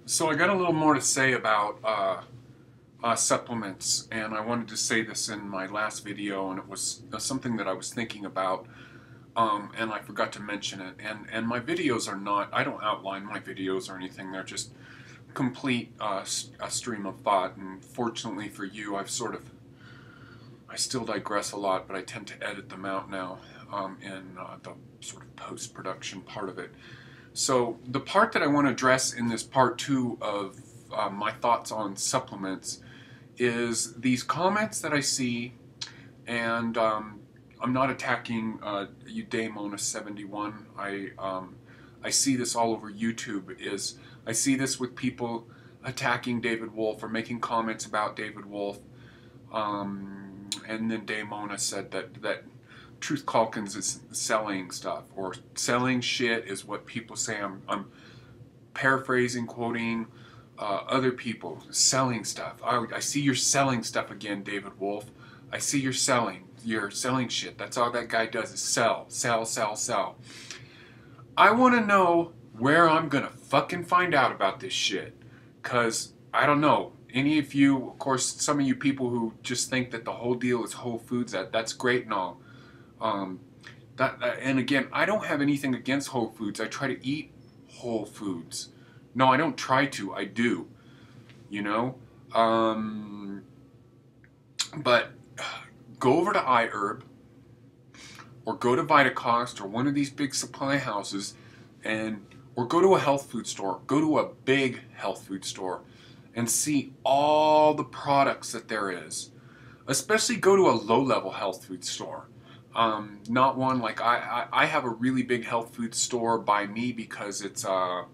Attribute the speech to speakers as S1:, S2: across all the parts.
S1: So I got a little more to say about supplements, and I wanted to say this in my last video, and it was something that I was thinking about, and I forgot to mention it. And my videos are not, I don't outline my videos or anything, they're just complete a stream of thought, and fortunately for you, I still digress a lot, but I tend to edit them out now in the sort of post-production part of it. So the part that I want to address in this part two of my thoughts on supplements is these comments that I see, and I'm not attacking you, Daymona71. I see this all over YouTube. I see this with people attacking David Wolf or making comments about David Wolf, and then Daymona said that Truth Calkins is selling stuff, or selling shit is what people say. I'm paraphrasing, quoting other people. Selling stuff. I see you're selling stuff again, David Wolf. I see you're selling shit. That's all that guy does is sell, sell, sell, sell. I want to know where I'm gonna fucking find out about this shit, cause I don't know. Any of you, of course, some of you people who just think that the whole deal is Whole Foods, that's great and all. And again, I don't have anything against Whole Foods. I try to eat whole foods. No, I don't try to. I do. You know? But go over to iHerb or go to Vitacost or one of these big supply houses, or go to a health food store. Go to a big health food store and see all the products that there is. Especially go to a low-level health food store. Not one like I have a really big health food store by me because it's over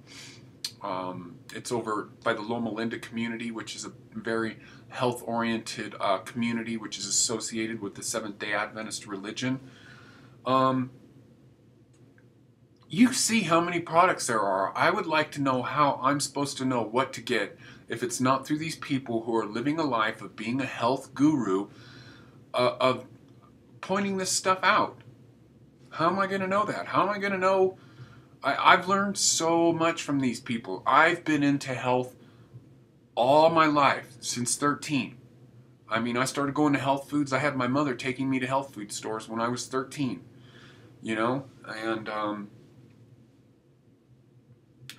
S1: by the Loma Linda community, which is a very health-oriented community, which is associated with the Seventh-day Adventist religion. You see how many products there are. I would like to know how I'm supposed to know what to get if it's not through these people who are living a life of being a health guru, of pointing this stuff out. How am I going to know that? How am I going to know? I've learned so much from these people. I've been into health all my life, since 13. I mean, I started going to health foods. I had my mother taking me to health food stores when I was 13. You know? And,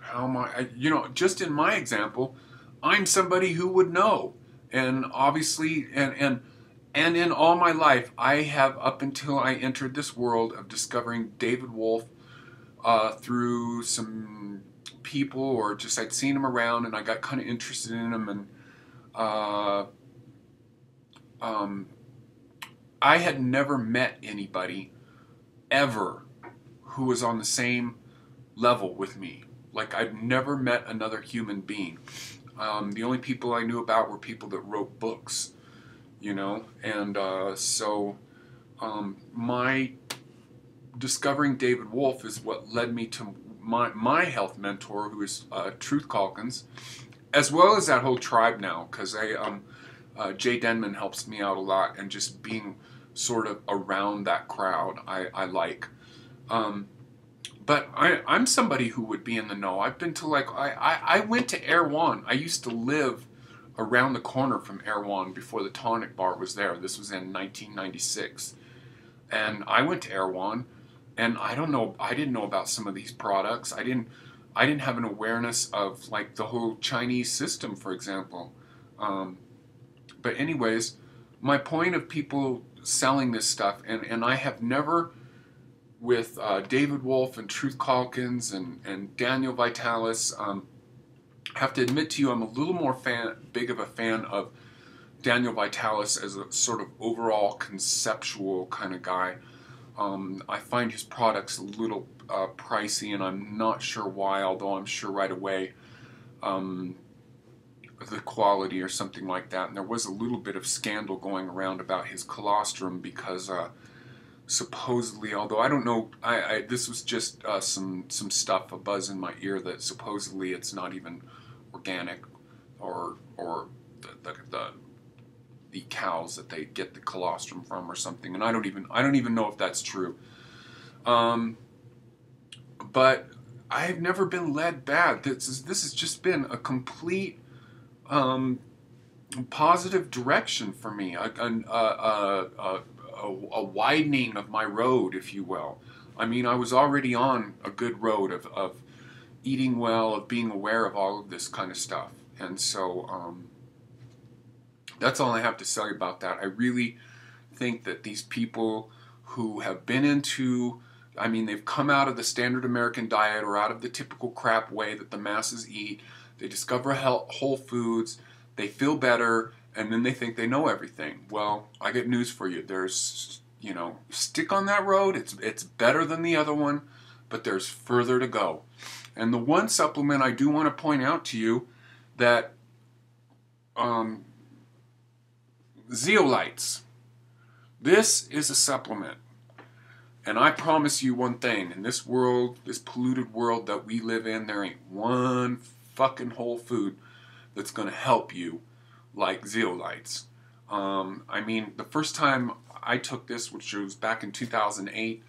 S1: how am I, you know, just in my example, I'm somebody who would know. And obviously, and in all my life, I have, up until I entered this world of discovering David Wolf through some people, or just I'd seen him around and I got kind of interested in him, and I had never met anybody ever who was on the same level with me. Like, I'd never met another human being. The only people I knew about were people that wrote books. You know, and my discovering David Wolf is what led me to my health mentor, who is Truth Calkins, as well as that whole tribe now, because Jay Denman helps me out a lot, and just being sort of around that crowd I like. But I'm somebody who would be in the know. I've been to, like, I went to Erewhon. I used to live around the corner from Erewhon before the Tonic Bar was there. This was in 1996. And I went to Erewhon, and I didn't know about some of these products. I didn't have an awareness of, like, the whole Chinese system, for example. But anyways, my point of people selling this stuff, and I have never, with David Wolf and Truth Calkins and Daniel Vitalis, have to admit to you, I'm a little more big of a fan of Daniel Vitalis as a sort of overall conceptual kind of guy. I find his products a little pricey, and I'm not sure why, although I'm sure right away the quality or something like that. And there was a little bit of scandal going around about his colostrum because supposedly, although I don't know, this was just some stuff, a buzz in my ear, that supposedly it's not even organic, or the cows that they get the colostrum from or something, and I don't even know if that's true. But I've never been led bad. This has just been a complete um, positive direction for me, a widening of my road, if you will. I mean, I was already on a good road of eating well, of being aware of all of this kind of stuff. And so that's all I have to say about that. I really think that these people who have been into, I mean, they've come out of the standard American diet or out of the typical crap way that the masses eat. They discover whole foods, they feel better, and then they think they know everything. Well, I get news for you. There's, you know, stick on that road. It's better than the other one, but there's further to go. And the one supplement I do want to point out to you that zeolites. This is a supplement. And I promise you one thing, in this world, this polluted world that we live in, there ain't one fucking whole food that's going to help you like zeolites. I mean, the first time I took this, which was back in 2008,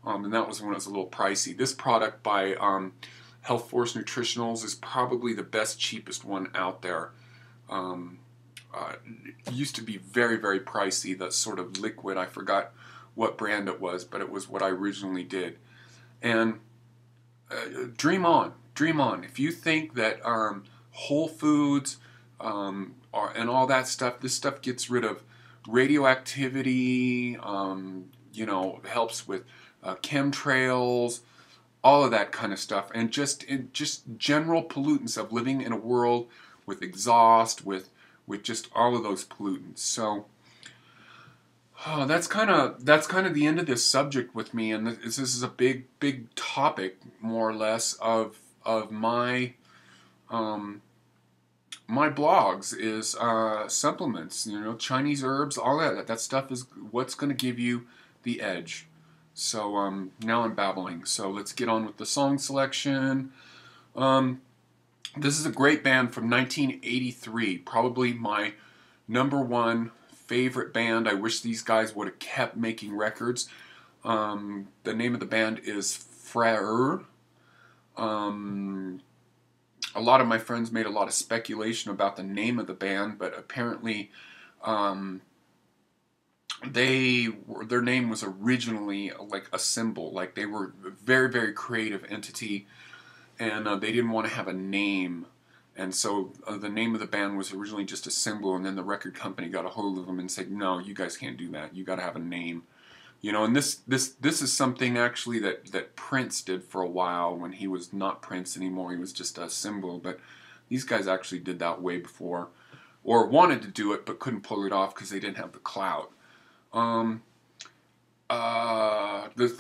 S1: and that was when it was a little pricey. This product by Health Force Nutritionals is probably the best, cheapest one out there. It used to be very, very pricey, that sort of liquid. I forgot what brand it was, but it was what I originally did. And dream on, dream on. If you think that whole foods and all that stuff, this stuff gets rid of radioactivity, you know, helps with chemtrails, all of that kind of stuff, and just general pollutants of living in a world with exhaust, with just all of those pollutants. So that's kind of the end of this subject with me, and this is a big topic, more or less, of my my blogs is supplements. You know, Chinese herbs, all that stuff is what's going to give you the edge. So now I'm babbling. So let's get on with the song selection. This is a great band from 1983, probably my #1 favorite band. I wish these guys would have kept making records. The name of the band is FREUR. A lot of my friends made a lot of speculation about the name of the band, but apparently their name was originally like a symbol. Like, they were a very, very creative entity, and they didn't want to have a name, and so the name of the band was originally just a symbol, and then the record company got a hold of them and said, no, you guys can't do that, you got to have a name. You know, and this is something actually that Prince did for a while when he was not Prince anymore. He was just a symbol, but these guys actually did that way before, or wanted to do it but couldn't pull it off because they didn't have the clout. The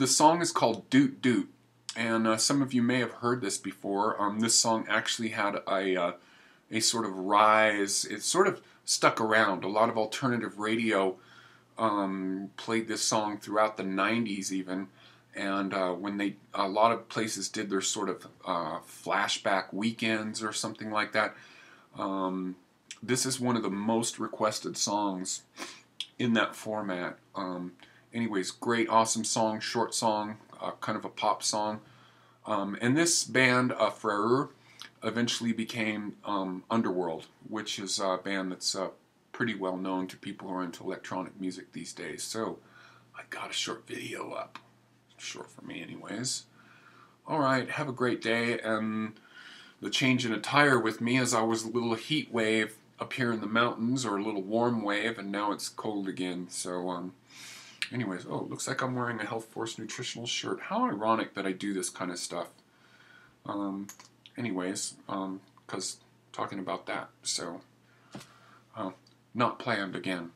S1: song is called Doot Doot. And some of you may have heard this before. This song actually had a sort of rise. It sort of stuck around. A lot of alternative radio played this song throughout the 90s even. And when a lot of places did their sort of flashback weekends or something like that, this is one of the most requested songs in that format. Anyways, great, awesome song, short song, kind of a pop song. And this band, FREUR, eventually became Underworld, which is a band that's pretty well known to people who are into electronic music these days. So I got a short video up. Short for me anyways. Alright, have a great day, and the change in attire with me as I was a little heat wave up here in the mountains, or a little warm wave, and now it's cold again. So anyways, oh, looks like I'm wearing a Health Force Nutritional shirt. How ironic that I do this kind of stuff. Anyways, because talking about that, so not planned again.